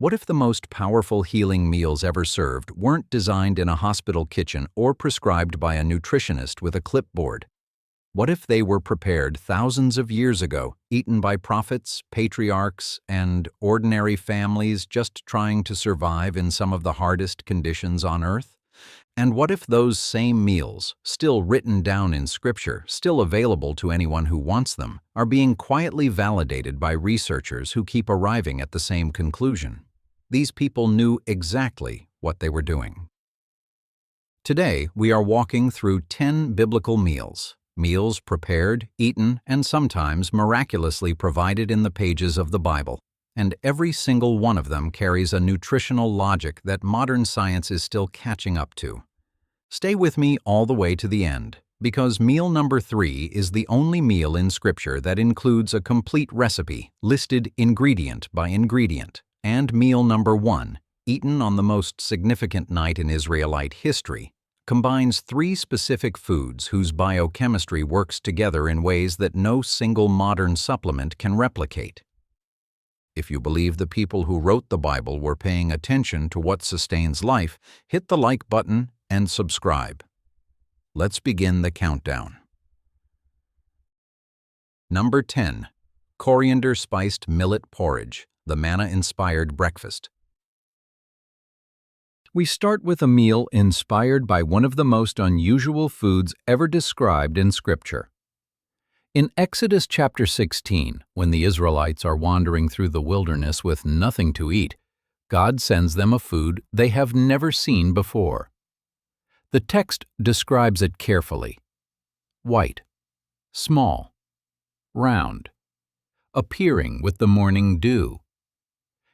What if the most powerful healing meals ever served weren't designed in a hospital kitchen or prescribed by a nutritionist with a clipboard? What if they were prepared thousands of years ago, eaten by prophets, patriarchs, and ordinary families just trying to survive in some of the hardest conditions on Earth? And what if those same meals, still written down in Scripture, still available to anyone who wants them, are being quietly validated by researchers who keep arriving at the same conclusion? These people knew exactly what they were doing. Today, we are walking through 10 biblical meals prepared, eaten, and sometimes miraculously provided in the pages of the Bible. And every single one of them carries a nutritional logic that modern science is still catching up to. Stay with me all the way to the end, because meal number 3 is the only meal in Scripture that includes a complete recipe, listed ingredient by ingredient. And meal number 1, eaten on the most significant night in Israelite history, combines 3 specific foods whose biochemistry works together in ways that no single modern supplement can replicate. If you believe the people who wrote the Bible were paying attention to what sustains life, hit the like button and subscribe. Let's begin the countdown. Number 10. Coriander-spiced millet porridge, the manna-inspired breakfast. We start with a meal inspired by one of the most unusual foods ever described in Scripture. In Exodus chapter 16, when the Israelites are wandering through the wilderness with nothing to eat, God sends them a food they have never seen before. The text describes it carefully. White, small, round, appearing with the morning dew.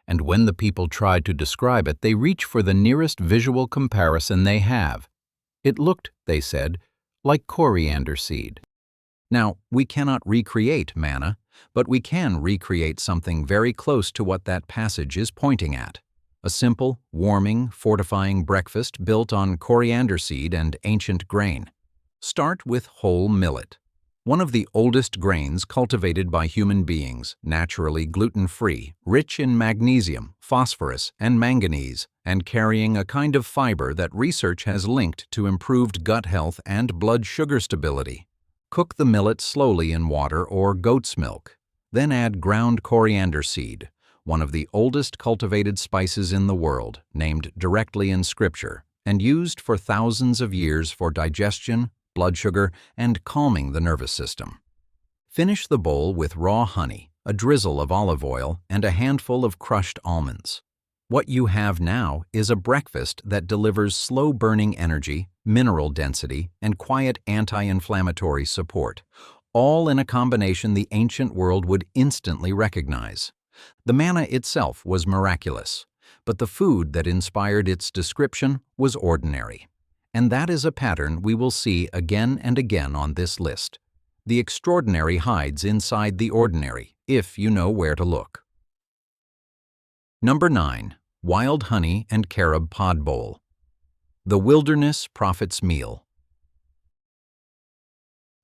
And when the people try to describe it, they reach for the nearest visual comparison they have. It looked, they said, like coriander seed. Now, we cannot recreate manna, but we can recreate something very close to what that passage is pointing at. A simple, warming, fortifying breakfast built on coriander seed and ancient grain. Start with whole millet. One of the oldest grains cultivated by human beings, naturally gluten-free, rich in magnesium, phosphorus, and manganese, and carrying a kind of fiber that research has linked to improved gut health and blood sugar stability. Cook the millet slowly in water or goat's milk. Then add ground coriander seed, one of the oldest cultivated spices in the world, named directly in Scripture, and used for thousands of years for digestion, blood sugar, and calming the nervous system. Finish the bowl with raw honey, a drizzle of olive oil, and a handful of crushed almonds. What you have now is a breakfast that delivers slow-burning energy, mineral density, and quiet anti-inflammatory support, all in a combination the ancient world would instantly recognize. The manna itself was miraculous, but the food that inspired its description was ordinary. And that is a pattern we will see again and again on this list. The extraordinary hides inside the ordinary, if you know where to look. Number 9. Wild honey and carob pod bowl. The wilderness prophet's meal.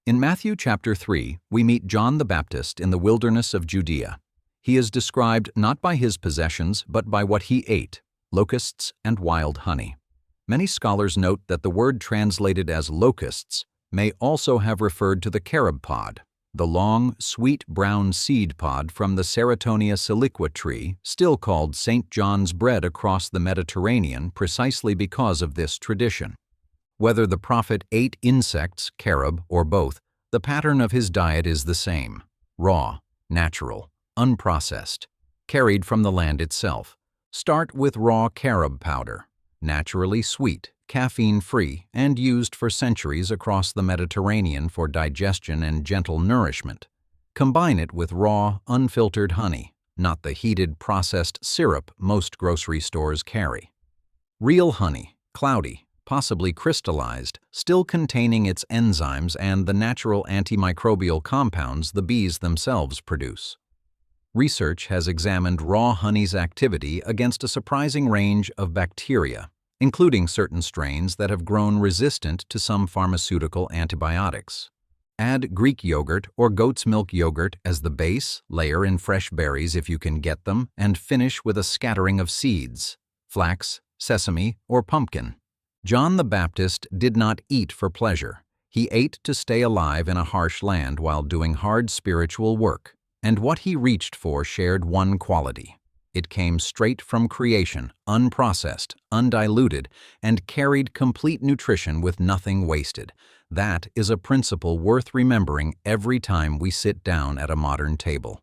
In Matthew chapter 3, we meet John the Baptist in the wilderness of Judea. He is described not by his possessions, but by what he ate, locusts and wild honey. Many scholars note that the word translated as locusts may also have referred to the carob pod, the long, sweet brown seed pod from the Ceratonia siliqua tree, still called St. John's bread across the Mediterranean precisely because of this tradition. Whether the prophet ate insects, carob, or both, the pattern of his diet is the same: raw, natural, unprocessed, carried from the land itself. Start with raw carob powder, naturally sweet, caffeine-free, and used for centuries across the Mediterranean for digestion and gentle nourishment. Combine it with raw, unfiltered honey, not the heated, processed syrup most grocery stores carry. Real honey, cloudy, possibly crystallized, still containing its enzymes and the natural antimicrobial compounds the bees themselves produce. Research has examined raw honey's activity against a surprising range of bacteria, including certain strains that have grown resistant to some pharmaceutical antibiotics. Add Greek yogurt or goat's milk yogurt as the base, layer in fresh berries if you can get them, and finish with a scattering of seeds, flax, sesame, or pumpkin. John the Baptist did not eat for pleasure. He ate to stay alive in a harsh land while doing hard spiritual work. And what he reached for shared one quality. It came straight from creation, unprocessed, undiluted, and carried complete nutrition with nothing wasted. That is a principle worth remembering every time we sit down at a modern table.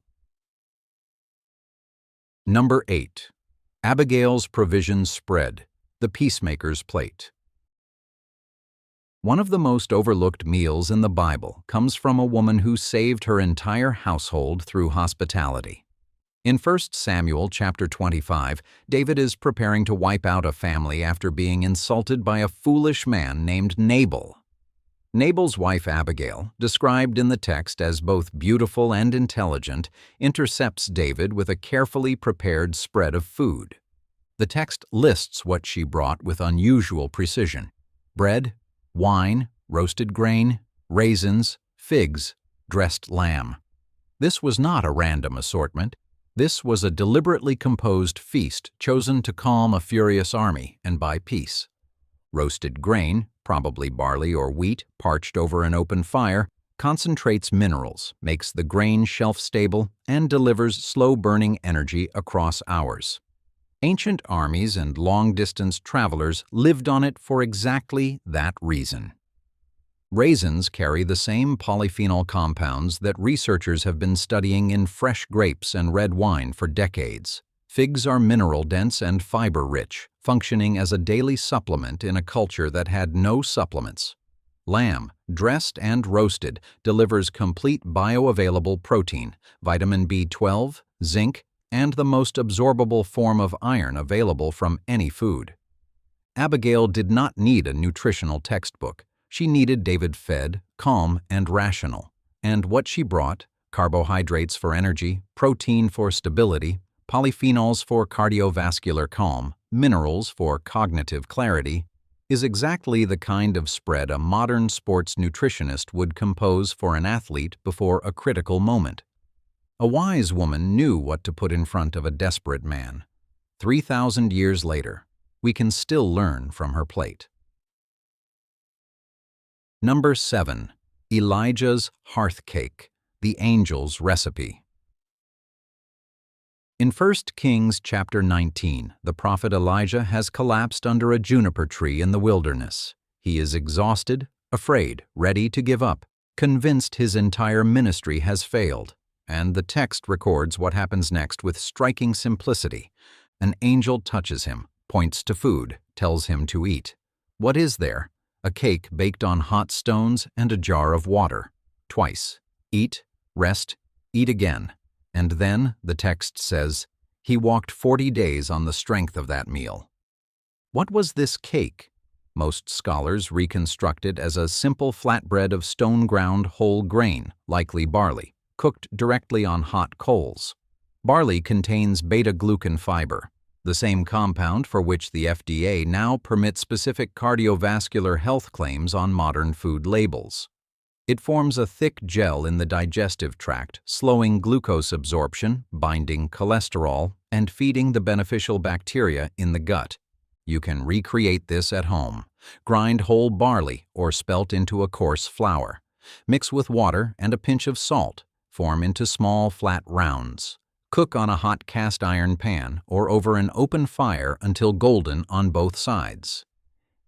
Number 8. Abigail's provision spread, the peacemaker's plate. One of the most overlooked meals in the Bible comes from a woman who saved her entire household through hospitality. In 1 Samuel chapter 25, David is preparing to wipe out a family after being insulted by a foolish man named Nabal. Nabal's wife Abigail, described in the text as both beautiful and intelligent, intercepts David with a carefully prepared spread of food. The text lists what she brought with unusual precision: bread, wine, roasted grain, raisins, figs, dressed lamb. This was not a random assortment. This was a deliberately composed feast chosen to calm a furious army and buy peace. Roasted grain, probably barley or wheat parched over an open fire, concentrates minerals, makes the grain shelf-stable, and delivers slow-burning energy across hours. Ancient armies and long-distance travelers lived on it for exactly that reason. Raisins carry the same polyphenol compounds that researchers have been studying in fresh grapes and red wine for decades. Figs are mineral-dense and fiber-rich, functioning as a daily supplement in a culture that had no supplements. Lamb, dressed and roasted, delivers complete bioavailable protein, vitamin B12, zinc, and the most absorbable form of iron available from any food. Abigail did not need a nutritional textbook. She needed David fed, calm, and rational. And what she brought, carbohydrates for energy, protein for stability, polyphenols for cardiovascular calm, minerals for cognitive clarity, is exactly the kind of spread a modern sports nutritionist would compose for an athlete before a critical moment. A wise woman knew what to put in front of a desperate man. 3,000 years later, we can still learn from her plate. Number 7. Elijah's hearth cake, the angel's recipe. In 1 Kings chapter 19, the prophet Elijah has collapsed under a juniper tree in the wilderness. He is exhausted, afraid, ready to give up, convinced his entire ministry has failed. And the text records what happens next with striking simplicity. An angel touches him, points to food, tells him to eat. What is there? A cake baked on hot stones and a jar of water. Twice. Eat, rest, eat again. And then, the text says, he walked 40 days on the strength of that meal. What was this cake? Most scholars reconstruct it as a simple flatbread of stone-ground whole grain, likely barley, cooked directly on hot coals. Barley contains beta-glucan fiber, the same compound for which the FDA now permits specific cardiovascular health claims on modern food labels. It forms a thick gel in the digestive tract, slowing glucose absorption, binding cholesterol, and feeding the beneficial bacteria in the gut. You can recreate this at home. Grind whole barley or spelt into a coarse flour. Mix with water and a pinch of salt. Form into small, flat rounds. Cook on a hot cast iron pan or over an open fire until golden on both sides.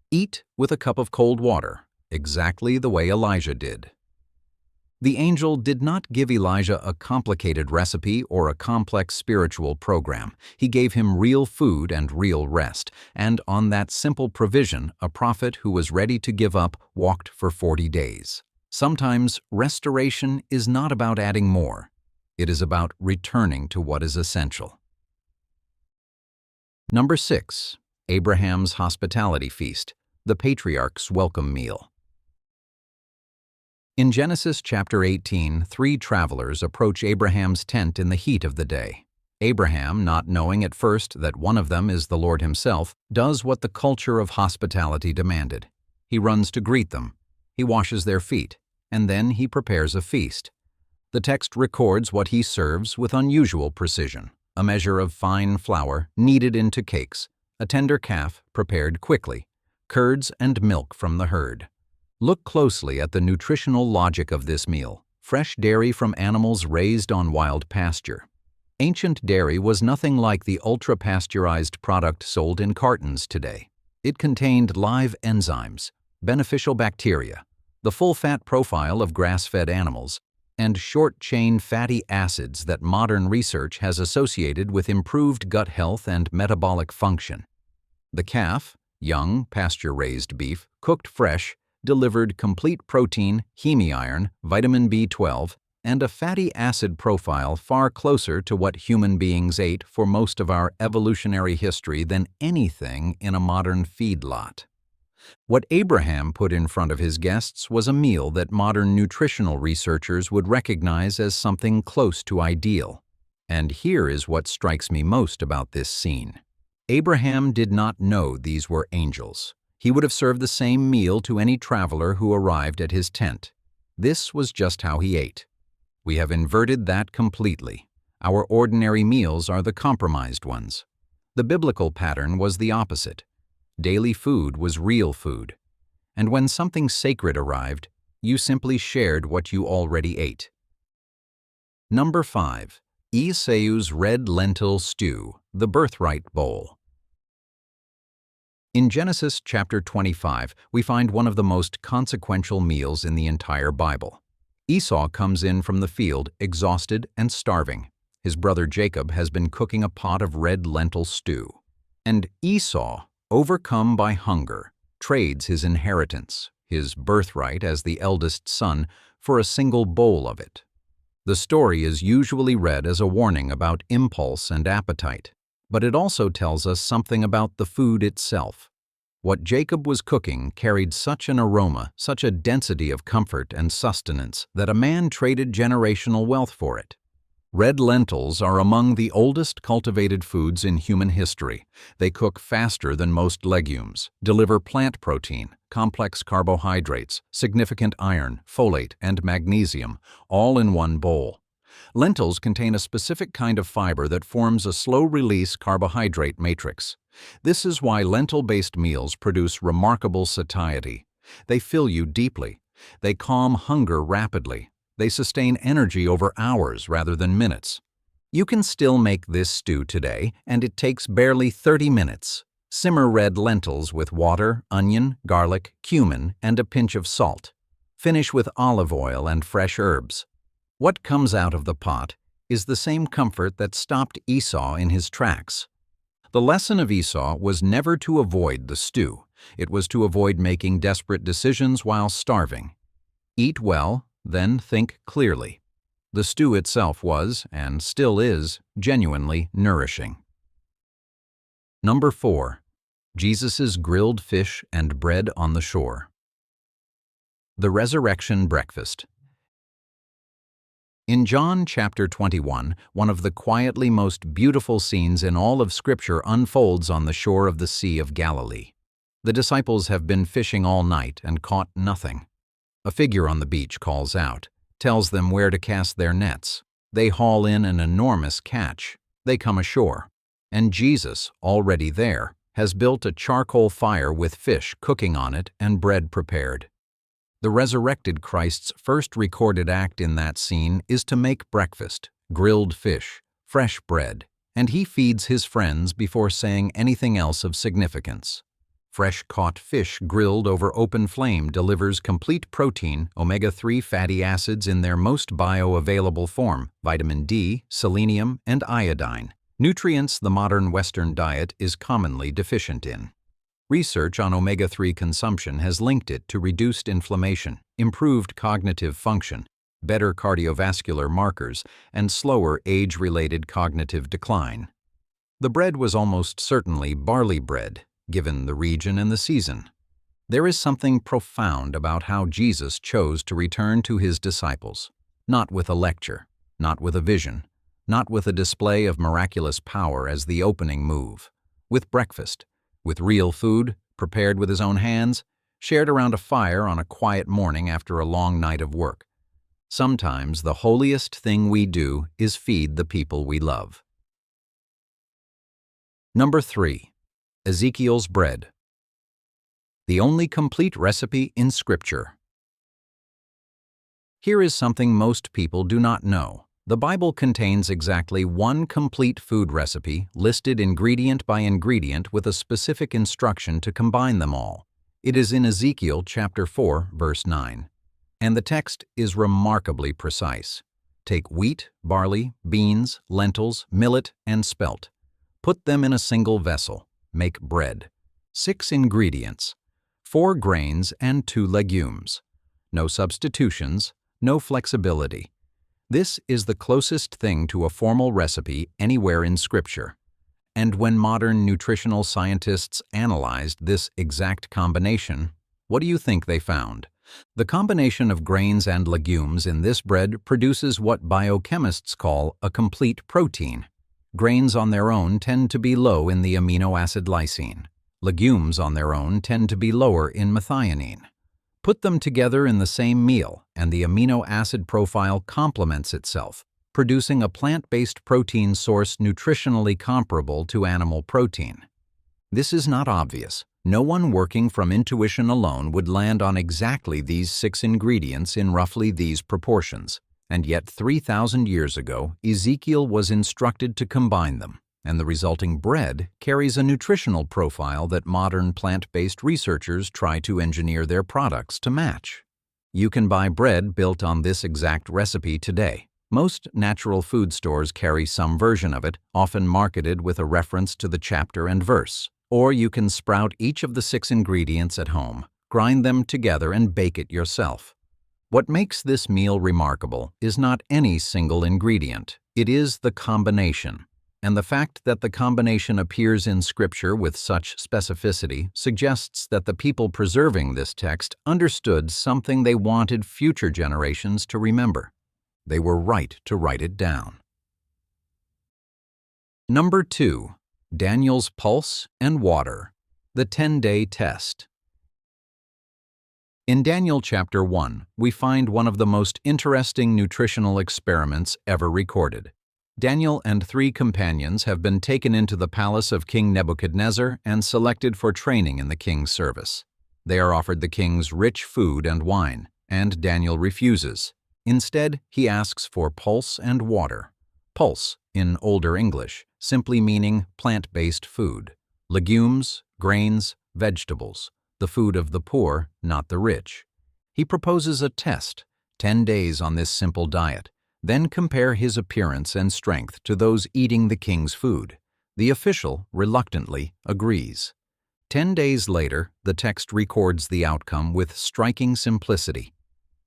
Eat with a cup of cold water, exactly the way Elijah did. The angel did not give Elijah a complicated recipe or a complex spiritual program. He gave him real food and real rest, and on that simple provision, a prophet who was ready to give up walked for 40 days. Sometimes restoration is not about adding more. It is about returning to what is essential. Number 6. Abraham's hospitality feast, the patriarch's welcome meal. In Genesis chapter 18, 3 travelers approach Abraham's tent in the heat of the day. Abraham, not knowing at first that one of them is the Lord himself, does what the culture of hospitality demanded. He runs to greet them. He washes their feet, and then he prepares a feast. The text records what he serves with unusual precision: a measure of fine flour kneaded into cakes, a tender calf prepared quickly, curds and milk from the herd. Look closely at the nutritional logic of this meal: fresh dairy from animals raised on wild pasture. Ancient dairy was nothing like the ultra-pasteurized product sold in cartons today. It contained live enzymes, beneficial bacteria, the full fat profile of grass-fed animals, and short-chain fatty acids that modern research has associated with improved gut health and metabolic function. The calf, young, pasture-raised beef, cooked fresh, delivered complete protein, heme-iron, vitamin B12, and a fatty acid profile far closer to what human beings ate for most of our evolutionary history than anything in a modern feedlot. What Abraham put in front of his guests was a meal that modern nutritional researchers would recognize as something close to ideal. And here is what strikes me most about this scene. Abraham did not know these were angels. He would have served the same meal to any traveler who arrived at his tent. This was just how he ate. We have inverted that completely. Our ordinary meals are the compromised ones. The biblical pattern was the opposite. Daily food was real food. And when something sacred arrived, you simply shared what you already ate. Number 5. Esau's Red Lentil Stew, the Birthright Bowl. In Genesis chapter 25, we find one of the most consequential meals in the entire Bible. Esau comes in from the field, exhausted and starving. His brother Jacob has been cooking a pot of red lentil stew. And Esau, overcome by hunger, trades his inheritance, his birthright as the eldest son, for a single bowl of it. The story is usually read as a warning about impulse and appetite, but it also tells us something about the food itself. What Jacob was cooking carried such an aroma, such a density of comfort and sustenance, that a man traded generational wealth for it. Red lentils are among the oldest cultivated foods in human history. They cook faster than most legumes, deliver plant protein, complex carbohydrates, significant iron, folate, and magnesium, all in one bowl. Lentils contain a specific kind of fiber that forms a slow-release carbohydrate matrix. This is why lentil-based meals produce remarkable satiety. They fill you deeply. They calm hunger rapidly. They sustain energy over hours rather than minutes. You can still make this stew today, and it takes barely 30 minutes. Simmer red lentils with water, onion, garlic, cumin, and a pinch of salt. Finish with olive oil and fresh herbs. What comes out of the pot is the same comfort that stopped Esau in his tracks. The lesson of Esau was never to avoid the stew. It was to avoid making desperate decisions while starving. Eat well, then think clearly. The stew itself was, and still is, genuinely nourishing. Number 4. Jesus' Grilled Fish and Bread on the Shore. The Resurrection Breakfast. In John chapter 21, one of the quietly most beautiful scenes in all of Scripture unfolds on the shore of the Sea of Galilee. The disciples have been fishing all night and caught nothing. A figure on the beach calls out, tells them where to cast their nets. They haul in an enormous catch. They come ashore. And Jesus, already there, has built a charcoal fire with fish cooking on it and bread prepared. The resurrected Christ's first recorded act in that scene is to make breakfast, grilled fish, fresh bread, and he feeds his friends before saying anything else of significance. Fresh-caught fish grilled over open flame delivers complete protein, omega-3 fatty acids in their most bioavailable form, vitamin D, selenium, and iodine, nutrients the modern Western diet is commonly deficient in. Research on omega-3 consumption has linked it to reduced inflammation, improved cognitive function, better cardiovascular markers, and slower age-related cognitive decline. The bread was almost certainly barley bread, given the region and the season. There is something profound about how Jesus chose to return to his disciples, not with a lecture, not with a vision, not with a display of miraculous power as the opening move, with breakfast, with real food, prepared with his own hands, shared around a fire on a quiet morning after a long night of work. Sometimes the holiest thing we do is feed the people we love. Number 3. Ezekiel's bread. The only complete recipe in Scripture. Here is something most people do not know. The Bible contains exactly one complete food recipe, listed ingredient by ingredient with a specific instruction to combine them all. It is in Ezekiel chapter 4, verse 9. And the text is remarkably precise. Take wheat, barley, beans, lentils, millet, and spelt. Put them in a single vessel. Make bread. 6 ingredients. 4 grains and 2 legumes. No substitutions, no flexibility. This is the closest thing to a formal recipe anywhere in Scripture. And when modern nutritional scientists analyzed this exact combination, what do you think they found? The combination of grains and legumes in this bread produces what biochemists call a complete protein. Grains on their own tend to be low in the amino acid lysine. Legumes on their own tend to be lower in methionine. Put them together in the same meal, and the amino acid profile complements itself, producing a plant-based protein source nutritionally comparable to animal protein. This is not obvious. No one working from intuition alone would land on exactly these 6 ingredients in roughly these proportions, and yet 3,000 years ago, Ezekiel was instructed to combine them, and the resulting bread carries a nutritional profile that modern plant-based researchers try to engineer their products to match. You can buy bread built on this exact recipe today. Most natural food stores carry some version of it, often marketed with a reference to the chapter and verse. Or you can sprout each of the 6 ingredients at home, grind them together and bake it yourself. What makes this meal remarkable is not any single ingredient. It is the combination. And the fact that the combination appears in Scripture with such specificity suggests that the people preserving this text understood something they wanted future generations to remember. They were right to write it down. Number 2. Daniel's pulse and water. The 10-day test. In Daniel chapter 1, we find one of the most interesting nutritional experiments ever recorded. Daniel and 3 companions have been taken into the palace of King Nebuchadnezzar and selected for training in the king's service. They are offered the king's rich food and wine, and Daniel refuses. Instead, he asks for pulse and water. Pulse, in Older English, simply meaning plant-based food. Legumes, grains, vegetables, the food of the poor, not the rich. He proposes a test, 10 days on this simple diet, then compare his appearance and strength to those eating the king's food. The official, reluctantly, agrees. 10 days later, the text records the outcome with striking simplicity.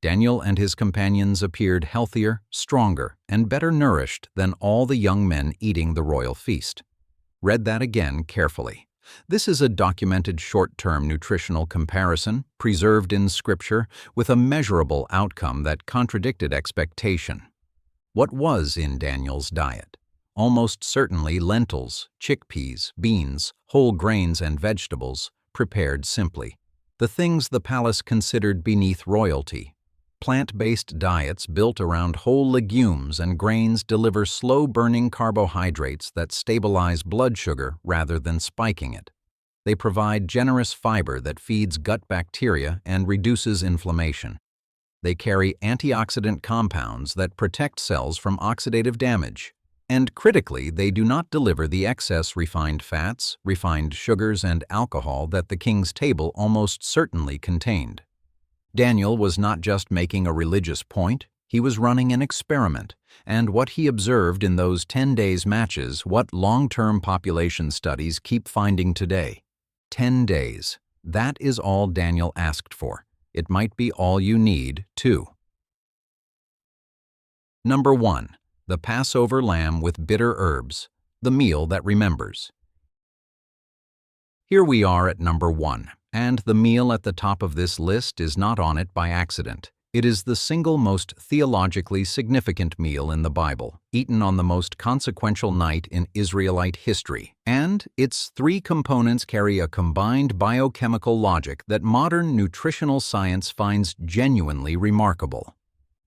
Daniel and his companions appeared healthier, stronger, and better nourished than all the young men eating the royal feast. Read that again carefully. This is a documented short-term nutritional comparison, preserved in Scripture, with a measurable outcome that contradicted expectation. What was in Daniel's diet? Almost certainly lentils, chickpeas, beans, whole grains, and vegetables, prepared simply. The things the palace considered beneath royalty. Plant-based diets built around whole legumes and grains deliver slow-burning carbohydrates that stabilize blood sugar rather than spiking it. They provide generous fiber that feeds gut bacteria and reduces inflammation. They carry antioxidant compounds that protect cells from oxidative damage. And critically, they do not deliver the excess refined fats, refined sugars, and alcohol that the king's table almost certainly contained. Daniel was not just making a religious point, he was running an experiment, and what he observed in those 10 days matches what long-term population studies keep finding today. 10 days. That is all Daniel asked for. It might be all you need, too. Number 1. The Passover lamb with bitter herbs, the meal that remembers. Here we are at number 1. And the meal at the top of this list is not on it by accident. It is the single most theologically significant meal in the Bible, eaten on the most consequential night in Israelite history, and its three components carry a combined biochemical logic that modern nutritional science finds genuinely remarkable.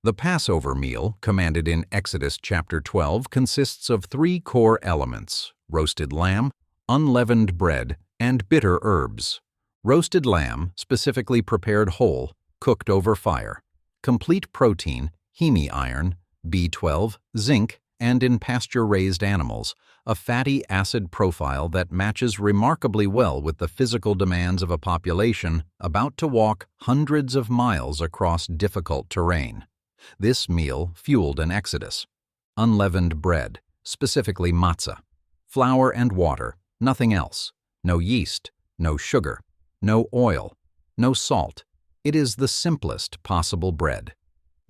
The Passover meal, commanded in Exodus chapter 12, consists of three core elements: roasted lamb, unleavened bread, and bitter herbs. Roasted lamb, specifically prepared whole, cooked over fire. Complete protein, heme iron, B12, zinc, and in pasture-raised animals, a fatty acid profile that matches remarkably well with the physical demands of a population about to walk hundreds of miles across difficult terrain. This meal fueled an exodus. Unleavened bread, specifically matzah. Flour and water, nothing else. No yeast, no sugar, no oil, no salt. It is the simplest possible bread.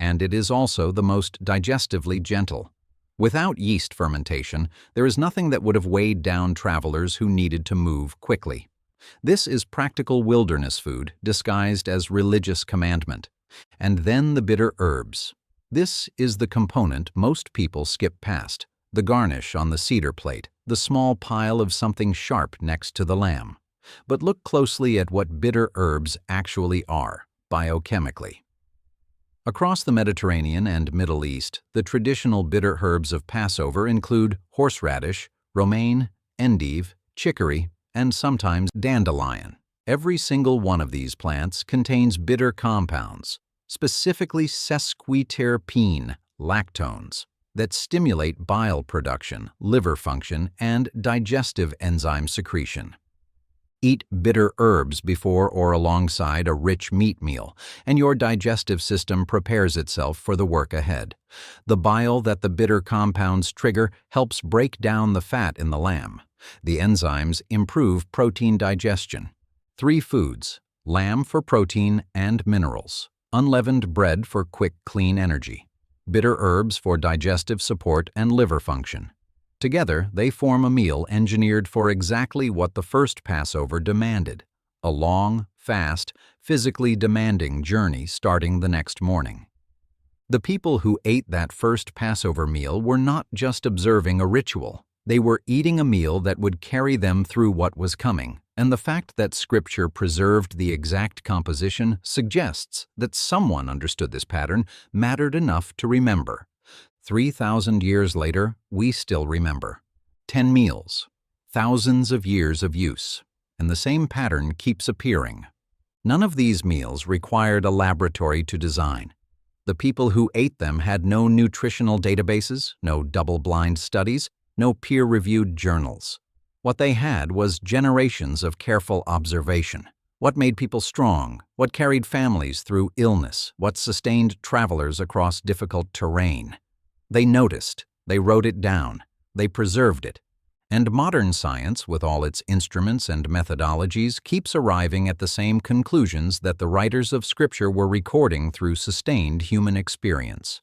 And it is also the most digestively gentle. Without yeast fermentation, there is nothing that would have weighed down travelers who needed to move quickly. This is practical wilderness food disguised as religious commandment. And then the bitter herbs. This is the component most people skip past: the garnish on the cedar plate, the small pile of something sharp next to the lamb. But look closely at what bitter herbs actually are, biochemically. Across the Mediterranean and Middle East, the traditional bitter herbs of Passover include horseradish, romaine, endive, chicory, and sometimes dandelion. Every single one of these plants contains bitter compounds, specifically sesquiterpene, lactones, that stimulate bile production, liver function, and digestive enzyme secretion. Eat bitter herbs before or alongside a rich meat meal, and your digestive system prepares itself for the work ahead. The bile that the bitter compounds trigger helps break down the fat in the lamb. The enzymes improve protein digestion. Three foods: lamb for protein and minerals, unleavened bread for quick, clean energy, bitter herbs for digestive support and liver function. Together, they form a meal engineered for exactly what the first Passover demanded: a long, fast, physically demanding journey starting the next morning. The people who ate that first Passover meal were not just observing a ritual. They were eating a meal that would carry them through what was coming, and the fact that Scripture preserved the exact composition suggests that someone understood this pattern mattered enough to remember. 3,000 years later, we still remember. 10 meals, thousands of years of use, and the same pattern keeps appearing. None of these meals required a laboratory to design. The people who ate them had no nutritional databases, no double-blind studies, no peer-reviewed journals. What they had was generations of careful observation. What made people strong, what carried families through illness, what sustained travelers across difficult terrain. They noticed, they wrote it down, they preserved it. And modern science, with all its instruments and methodologies, keeps arriving at the same conclusions that the writers of Scripture were recording through sustained human experience.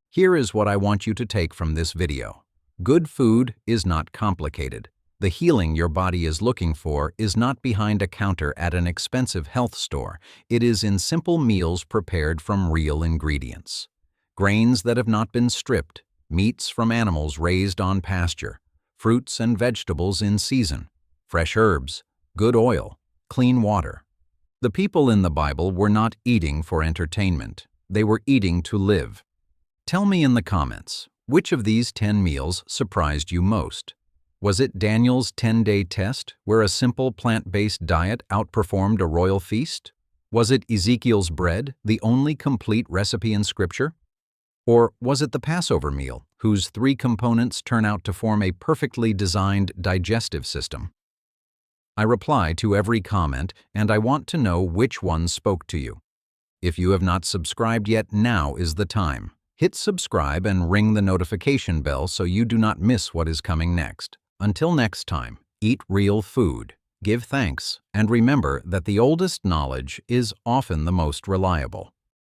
Here is what I want you to take from this video. Good food is not complicated. The healing your body is looking for is not behind a counter at an expensive health store. It is in simple meals prepared from real ingredients. Grains that have not been stripped, meats from animals raised on pasture, fruits and vegetables in season, fresh herbs, good oil, clean water. The people in the Bible were not eating for entertainment. They were eating to live. Tell me in the comments, which of these 10 meals surprised you most? Was it Daniel's 10-day test, where a simple plant-based diet outperformed a royal feast? Was it Ezekiel's bread, the only complete recipe in Scripture? Or was it the Passover meal, whose three components turn out to form a perfectly designed digestive system? I reply to every comment, and I want to know which one spoke to you. If you have not subscribed yet, now is the time. Hit subscribe and ring the notification bell so you do not miss what is coming next. Until next time, eat real food, give thanks, and remember that the oldest knowledge is often the most reliable.